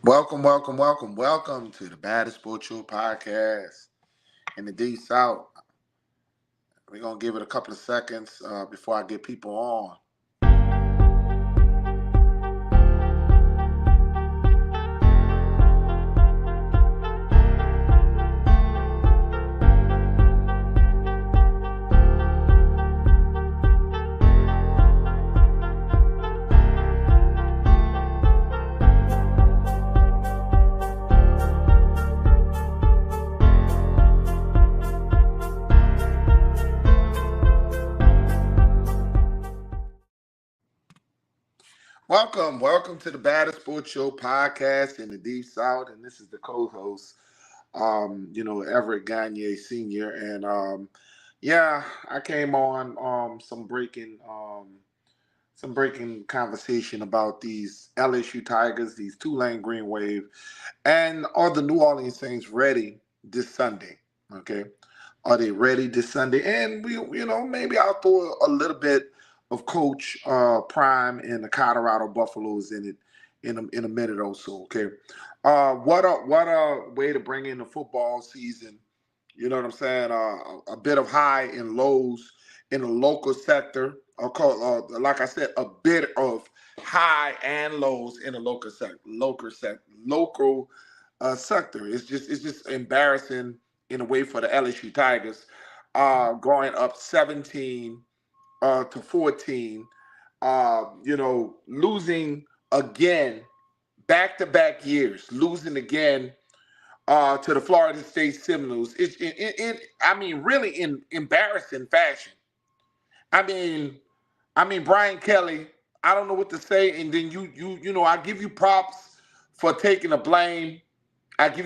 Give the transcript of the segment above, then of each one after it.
Welcome to the Baddest Sports Show podcast in the Deep South. We're going to give it a couple of seconds before I get people on. Welcome to the Baddest Sports Show podcast in the Deep South, and this is the co-host, Everett Gagne Sr. And I came on some breaking conversation about these LSU Tigers, these Tulane Green Wave, and are the New Orleans Saints ready this Sunday? Okay, are they ready this Sunday? And maybe I'll throw a little bit of Coach Prime and the Colorado Buffaloes in it in a minute or so. Okay, what a way to bring in the football season. You know what I'm saying? A bit of high and lows in the local sector. Like I said, a bit of high and lows in the local sector. It's just embarrassing in a way for the LSU Tigers, going up 17 to 14, losing again, back-to-back years, losing again to the Florida State Seminoles. Really in embarrassing fashion. I mean, Brian Kelly, I don't know what to say, and then I give you props for taking the blame. Taking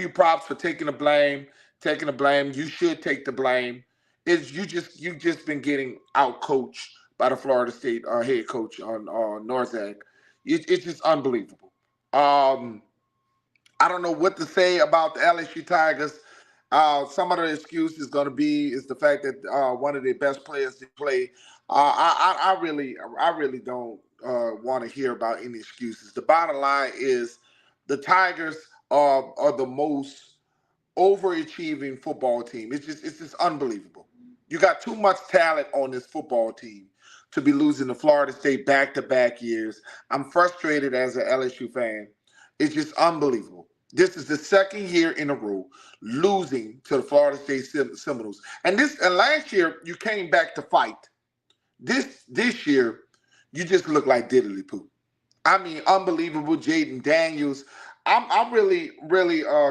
the blame. You should take the blame. You've just been getting out coached by the Florida State head coach on Norzak. It's just unbelievable. I don't know what to say about the LSU Tigers. Some of the excuse is the fact that one of their best players did play. I really don't want to hear about any excuses. The bottom line is the Tigers are the most overachieving football team. It's just unbelievable. You got too much talent on this football team to be losing to Florida State back-to-back years. I'm frustrated as an LSU fan. It's just unbelievable. This is the second year in a row losing to the Florida State Seminoles. And last year you came back to fight. This year you just look like diddly poo. I mean, unbelievable. Jaden Daniels. I'm really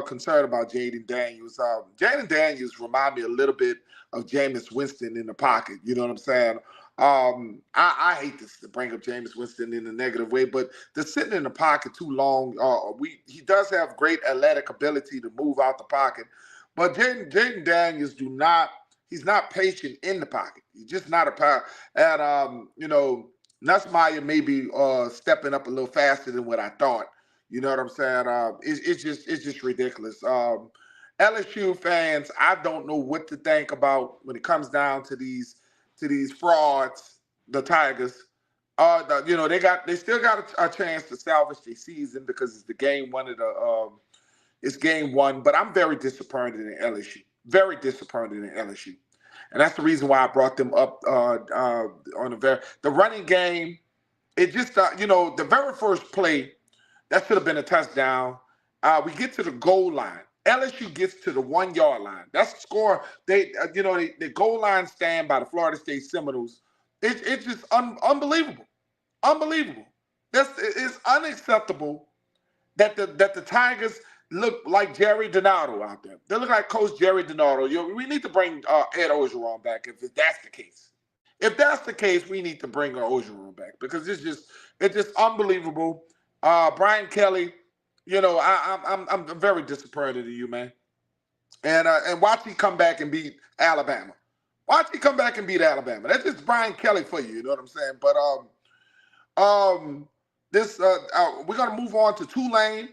concerned about Jaden Daniels. Jaden Daniels remind me a little bit of Jameis Winston in the pocket. You know what I'm saying? I hate to bring up Jameis Winston in a negative way, but the sitting in the pocket too long. He does have great athletic ability to move out the pocket, but Jaden Daniels he's not patient in the pocket. He's just not a power. And Nussmeier may be stepping up a little faster than what I thought. You know what I'm saying? It's just ridiculous. LSU fans, I don't know what to think about when it comes down to these frauds, the Tigers. They still got a chance to salvage their season because it's the game one of the it's game one. But I'm very disappointed in LSU. Very disappointed in LSU, and that's the reason why I brought them up on the running game. It just the very first play. That should have been a touchdown. We get to the goal line. LSU gets to the 1 yard line. That's the score. The goal line stand by the Florida State Seminoles. It's just unbelievable. Unbelievable. It's unacceptable that the Tigers look like Jerry Donato out there. They look like Coach Jerry Donato. We need to bring Ed Ogeron back if that's the case. If that's the case, we need to bring Ogeron back because it's just unbelievable. Brian Kelly, I'm very disappointed in you, man. And watch he come back and beat Alabama. Watch he come back and beat Alabama. That's just Brian Kelly for you. You know what I'm saying? But we're gonna move on to Tulane.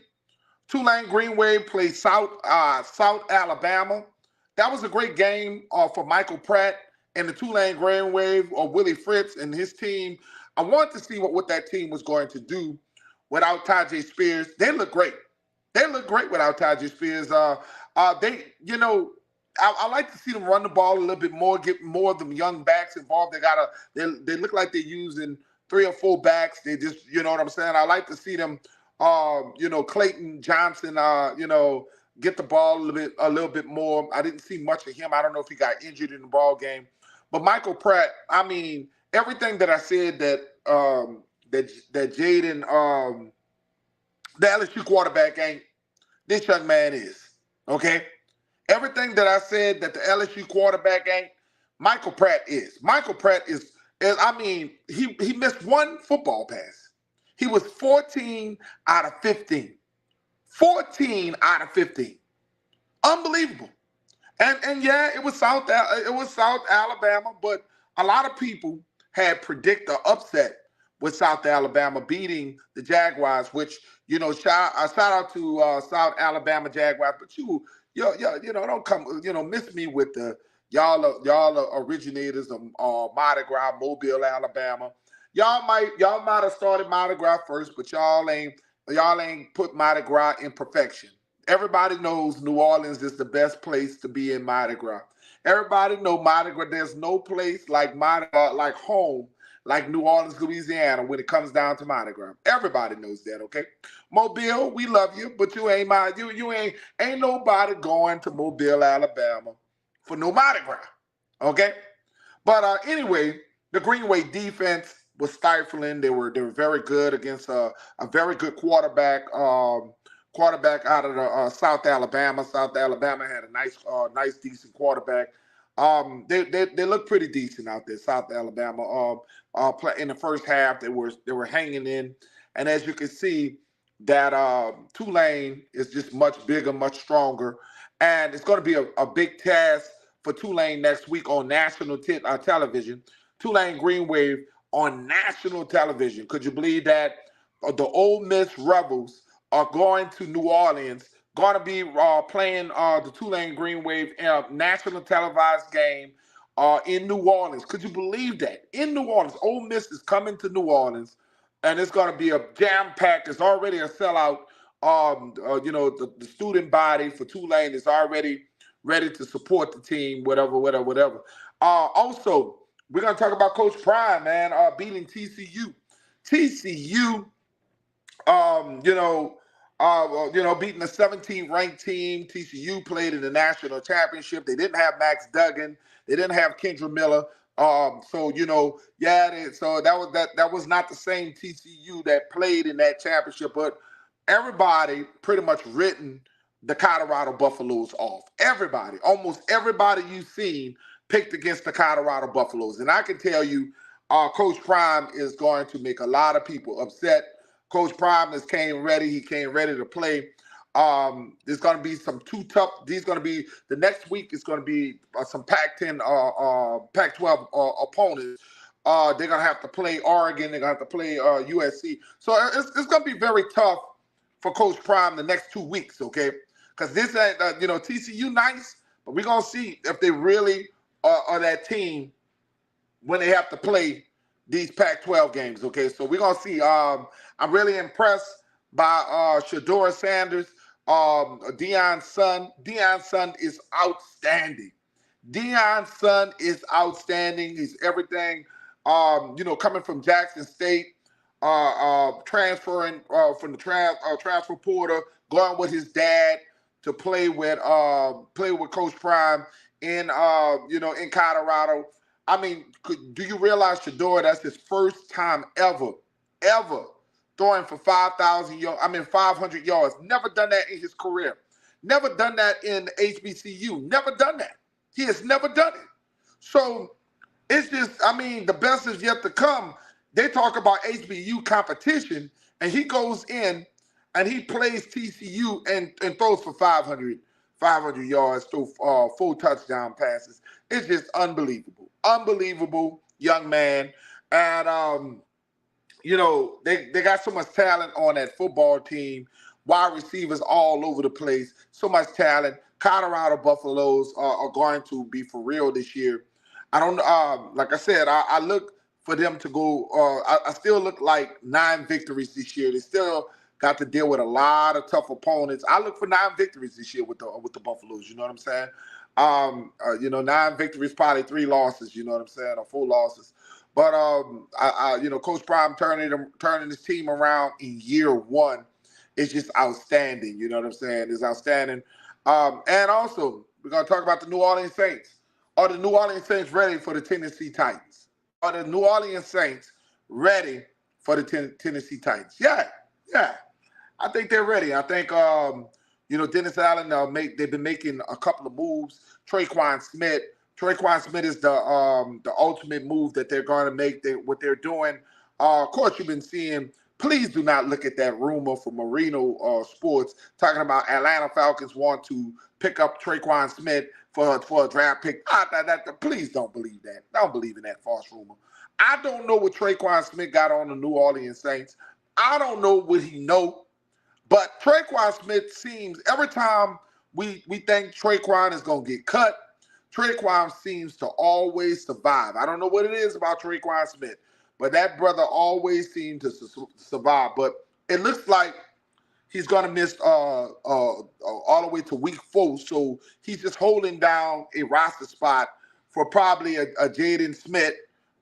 Tulane Green Wave plays South Alabama. That was a great game for Michael Pratt and the Tulane Green Wave, or Willie Fritz and his team. I wanted to see what that team was going to do without Tajay Spears. They look great. They look great without Tajay Spears. They, I like to see them run the ball a little bit more, get more of them young backs involved. They look like they're using 3 or 4 backs. They just, you know what I'm saying. I like to see them, Clayton Johnson, get the ball a little bit more. I didn't see much of him. I don't know if he got injured in the ball game, but Michael Pratt. I mean, everything that I said that Jaden, the LSU quarterback ain't, this young man is. Okay? Everything that I said that the LSU quarterback ain't, Michael Pratt is. Michael Pratt he missed one football pass. He was 14 out of 15. 14 out of 15. Unbelievable. And yeah, it was South Alabama, but a lot of people had predicted an upset with South Alabama beating the Jaguars, which shout out to South Alabama Jaguars, but don't come miss me with the y'all are originators of Mardi Gras, Mobile, Alabama. Y'all might have started Mardi Gras first, but y'all ain't put Mardi Gras in perfection. Everybody knows New Orleans is the best place to be in Mardi Gras. Everybody know Mardi Gras. There's no place like Mardi Gras, like home, like New Orleans, Louisiana, when it comes down to Mardi Gras. Everybody knows that, okay? Mobile, we love you, but you ain't nobody going to Mobile, Alabama for no Mardi Gras, okay? But anyway, the Green Wave defense was stifling. They were very good against a very good quarterback. Out of the South Alabama. South Alabama had a nice, decent quarterback. They look pretty decent out there. South Alabama. In the first half, they were hanging in, and as you can see, that Tulane is just much bigger, much stronger, and it's going to be a big task for Tulane next week on national television. Tulane Green Wave on national television. Could you believe that? The Ole Miss Rebels are going to New Orleans, going to be playing the Tulane Green Wave national televised game in New Orleans. Could you believe that? In New Orleans, Ole Miss is coming to New Orleans, and it's going to be a jam-packed. It's already a sellout. The student body for Tulane is already ready to support the team, whatever. Also, we're going to talk about Coach Prime, man, beating TCU. TCU, beating a 17th ranked team. TCU played in the national championship. They didn't have Max Duggan. They didn't have Kendra Miller. So that was not the same TCU that played in that championship. But everybody pretty much written the Colorado Buffaloes off. Everybody, almost everybody you've seen picked against the Colorado Buffaloes. And I can tell you, Coach Prime is going to make a lot of people upset. Coach Prime came ready. He came ready to play. There's going to be some the next week is going to be some Pac-10, Pac-12 opponents. They're going to have to play Oregon. They're going to have to play USC. So it's going to be very tough for Coach Prime the next 2 weeks, okay? Because this ain't, TCU nice, but we're going to see if they really are that team when they have to play these Pac-12 games, okay? So we're going to see. I'm really impressed by Shedeur Sanders, Deion's son. Deion's son is outstanding. Deion's son is outstanding. He's everything, coming from Jackson State, transferring from the transfer portal, going with his dad to play with Coach Prime in Colorado. I mean, do you realize, Shedeur, that's his first time ever throwing for 500 yards. Never done that in his career. Never done that in HBCU. Never done that. He has never done it. So it's just, the best is yet to come. They talk about HBCU competition, and he goes in and he plays TCU and throws for 500 yards through 4 touchdown passes. It's just unbelievable. Unbelievable young man. And, they got so much talent on that football team. Wide receivers all over the place. So much talent. Colorado Buffaloes are going to be for real this year. I don't like I said, I look for them to go. I still look like 9 victories this year. They still got to deal with a lot of tough opponents. I look for 9 victories this year with the Buffaloes. You know what I'm saying? 9 victories, probably 3 losses. You know what I'm saying, or 4 losses. But Coach Prime turning his team around in year 1 is just outstanding. You know what I'm saying? It's outstanding. And also, we're gonna talk about the New Orleans Saints. Are the New Orleans Saints ready for the Tennessee Titans? Are the New Orleans Saints ready for the Tennessee Titans? Yeah. I think they're ready. I think Dennis Allen they've been making a couple of moves. Traquan Smith is the ultimate move that they're going to make. What they're doing. Of course, you've been seeing. Please do not look at that rumor from Marino Sports talking about Atlanta Falcons want to pick up Traquan Smith for a draft pick. Please don't believe that. Don't believe in that false rumor. I don't know what Traquan Smith got on the New Orleans Saints. I don't know what he know. But Traquan Smith seems, every time we think Traquan is going to get cut, Traquan seems to always survive. I don't know what it is about Traquan Smith, but that brother always seems to survive. But it looks like he's going to miss all the way to week 4. So he's just holding down a roster spot for probably a Jaden Smith,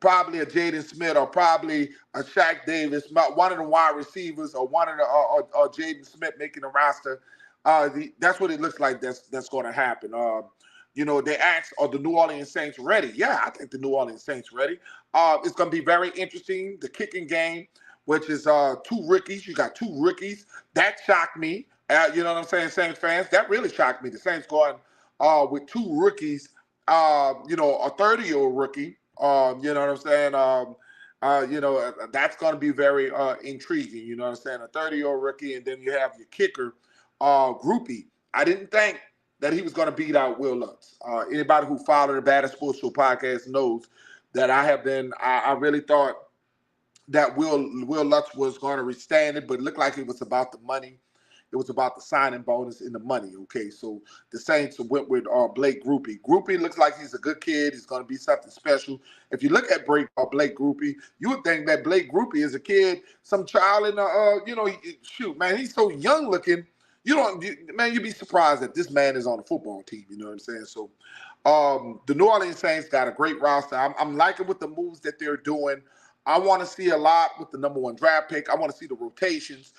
or probably a Shaq Davis, one of the wide receivers, or one of the or Jaden Smith making the roster. That's what it looks like. That's going to happen. They asked, are the New Orleans Saints ready? Yeah, I think the New Orleans Saints ready. It's going to be very interesting. The kicking game, which is 2 rookies. You got 2 rookies. That shocked me. You know what I'm saying, Saints fans? That really shocked me. The Saints going with 2 rookies. A 30-year-old rookie. You know what I'm saying? That's going to be very intriguing. You know what I'm saying? A 30-year-old rookie, and then you have your kicker, Groupie. I didn't think that he was going to beat out Will Lutz. Anybody who followed the Baddest Sports Show podcast knows that I really thought that Will Lutz was going to withstand it, but it looked like it was about the money. It was about the signing bonus and the money, okay? So the Saints went with Blake Groupie. Groupie looks like he's a good kid. He's going to be something special. If you look at Blake Groupie, you would think that Blake Groupie is a kid, some child in shoot, man, he's so young looking. You'd be surprised that this man is on a football team, you know what I'm saying? So the New Orleans Saints got a great roster. I'm liking with the moves that they're doing. I want to see a lot with the number 1 draft pick. I want to see the rotations.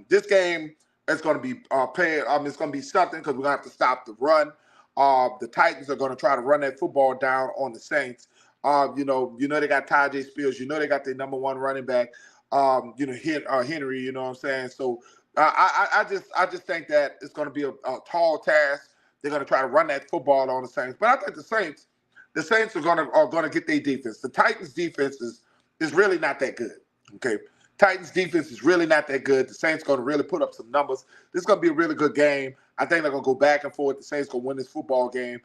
This game is going to be it's going to be something because we're going to have to stop the run. The Titans are going to try to run that football down on the Saints. They got Tajay Spears. They got their number 1 running back. Henry. You know what I'm saying? So I just think that it's going to be a tall task. They're going to try to run that football on the Saints. But I think the Saints are going to get their defense. The Titans' defense is really not that good. Okay. Titans defense is really not that good. The Saints going to really put up some numbers. This is going to be a really good game. I think they're going to go back and forth. The Saints going to win this football game.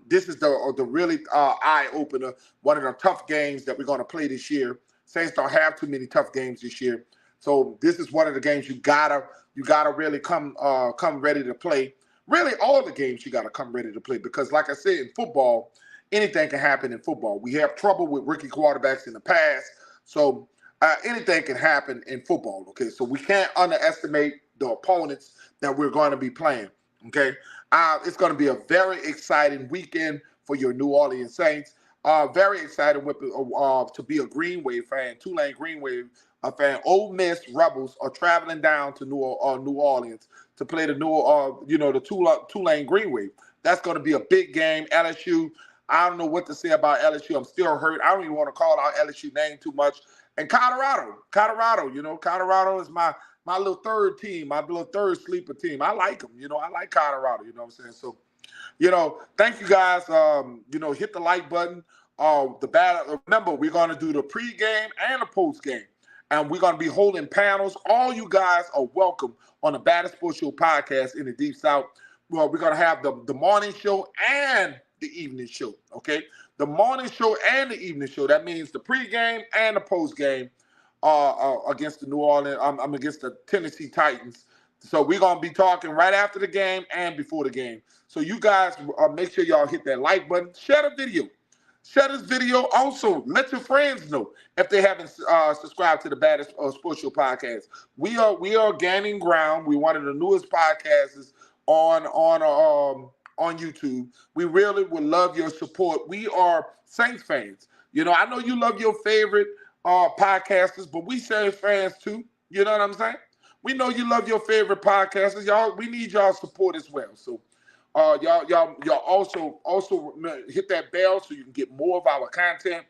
This is the really eye-opener, one of the tough games that we're going to play this year. Saints don't have too many tough games this year. So this is one of the games you gotta really come ready to play. Really, all the games you got to come ready to play because, like I said, in football, anything can happen in football. We have trouble with rookie quarterbacks in the past, so anything can happen in football, okay? So we can't underestimate the opponents that we're going to be playing, okay? It's going to be a very exciting weekend for your New Orleans Saints. Very excited to be a Green Wave fan, Tulane Green Wave fan. Ole Miss Rebels are traveling down to New Orleans to play the Tulane Green Wave. That's going to be a big game. LSU, I don't know what to say about LSU. I'm still hurt. I don't even want to call out LSU name too much. And Colorado, Colorado is my little third team, my little third sleeper team. I like them. I like Colorado. You know what I'm saying? So, thank you guys. Hit the like button. Remember, we're going to do the pregame and the postgame. And we're going to be holding panels. All you guys are welcome on the Baddest Sports Show podcast in the Deep South. Well, we're going to have the morning show and the evening show, okay? The morning show and the evening show. That means the pregame and the postgame against the New Orleans. I'm against the Tennessee Titans. So we're going to be talking right after the game and before the game. So you guys make sure y'all hit that like button. Share the video. Share this video. Also, let your friends know if they haven't subscribed to the Baddest Sports Show podcast. We are gaining ground. We're one of the newest podcasts on YouTube. We really would love your support. We are Saints fans. I know you love your favorite podcasters, but we Saints fans too. You know what I'm saying? We know you love your favorite podcasters, y'all. We need y'all support as well. So, y'all also hit that bell so you can get more of our content.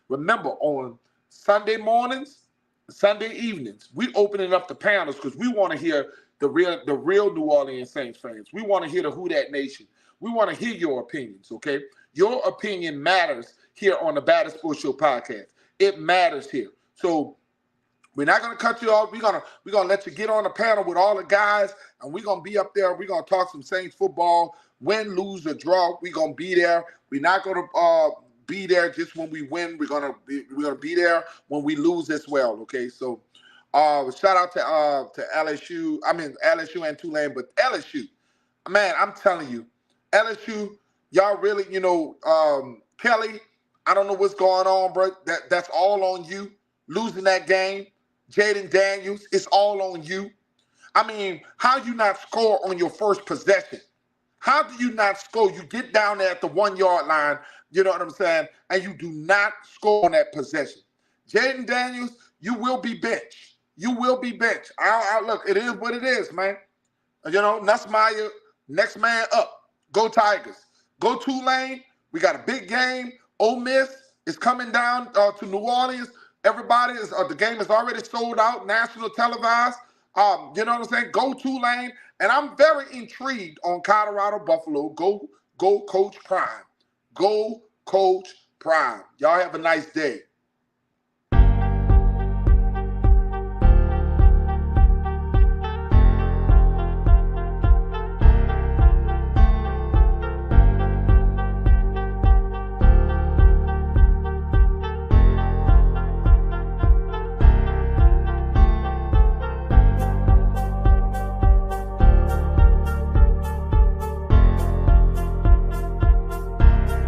Remember, on Sunday mornings, Sunday evenings, we opening up the panels because we want to hear the real New Orleans Saints fans. We want to hear the Who Dat Nation. We want to hear your opinions. Okay, your opinion matters here on the Baddest Sports Show podcast. It matters here. So we're not gonna cut you off. We're gonna let you get on the panel with all the guys, and we're gonna be up there. We're gonna talk some Saints football, win, lose, or draw. We're gonna be there. We're not gonna be there just when we win. We're gonna be there when we lose as well. Okay, so shout out to LSU. I mean LSU and Tulane, but LSU, man, I'm telling you, LSU, y'all really, Kelly. I don't know what's going on, bro. That's all on you. Losing that game. Jaden Daniels, it's all on you. I mean, how you not score on your first possession? How do you not score? You get down there at the 1 yard line, you know what I'm saying, and you do not score on that possession. Jaden Daniels, you will be benched. You will be benched. Look, it is what it is, man. Nussmeier, next man up. Go Tigers. Go Tulane. We got a big game. Ole Miss is coming down to New Orleans. Everybody is the game is already sold out, national televised. You know what I'm saying? Go Tulane. And I'm very intrigued on Colorado Buffalo. Go Coach Prime. Go Coach Prime. Y'all have a nice day.